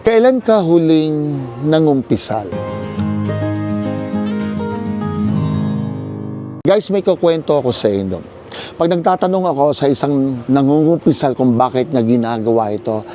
Kailan ka huling nangumpisal? Guys, may kukwento ako sa inyo. Pag nagtatanong ako sa isang nangungumpisal kung bakit niya ginagawa ito,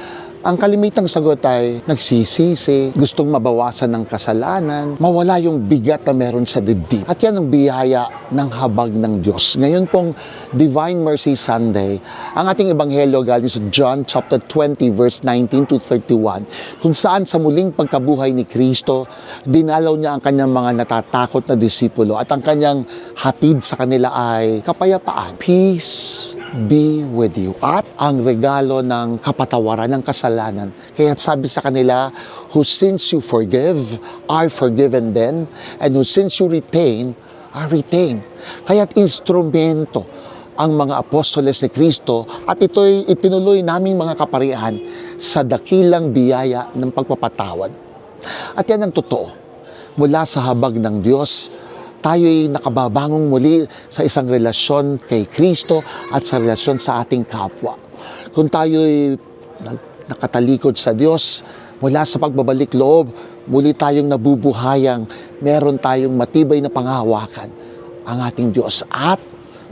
ang kalimitang sagot ay nagsisisi, gustong mabawasan ng kasalanan, mawala yung bigat na meron sa dibdib. At yan ang biyaya ng habag ng Diyos. Ngayon pong Divine Mercy Sunday, ang ating ebanghelyo galing sa John chapter 20 verse 19 to 31, kung saan sa muling pagkabuhay ni Kristo, dinalaw niya ang kanyang mga natatakot na disipulo at ang kanyang hatid sa kanila ay kapayapaan. Peace be with you. At ang regalo ng kapatawaran ng kasalanan. Kaya sabi sa kanila, whose sins you forgive are forgiven then, and whose sins you retain are retained. Kaya't instrumento ang mga apostoles ni Kristo at ito'y itinuloy naming mga kaparian sa dakilang biyaya ng pagpapatawad. At yan ang totoo. Mula sa habag ng Diyos, tayo'y nakababangong muli sa isang relasyon kay Kristo at sa relasyon sa ating kapwa. Kung tayo'y nakatalikod sa Diyos, mula sa pagbabalik loob, muli tayong nabubuhayang, meron tayong matibay na panghawakan ang ating Diyos. At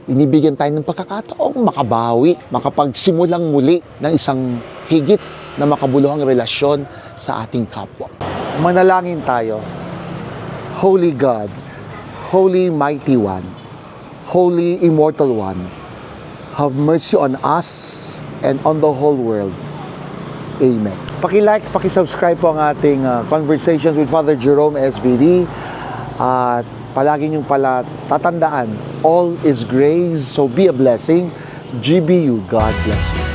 binibigyan tayo ng pagkakataong makabawi, makapagsimulang muli ng isang higit na makabuluhang relasyon sa ating kapwa. Manalangin tayo. Holy God, Holy Mighty One, Holy Immortal One, have mercy on us and on the whole world. Amen. Paki-like, paki-subscribe po ang ating Conversations with Father Jerome SVD. At palagi niyong tatandaan, all is grace, so be a blessing. GBU, God bless you.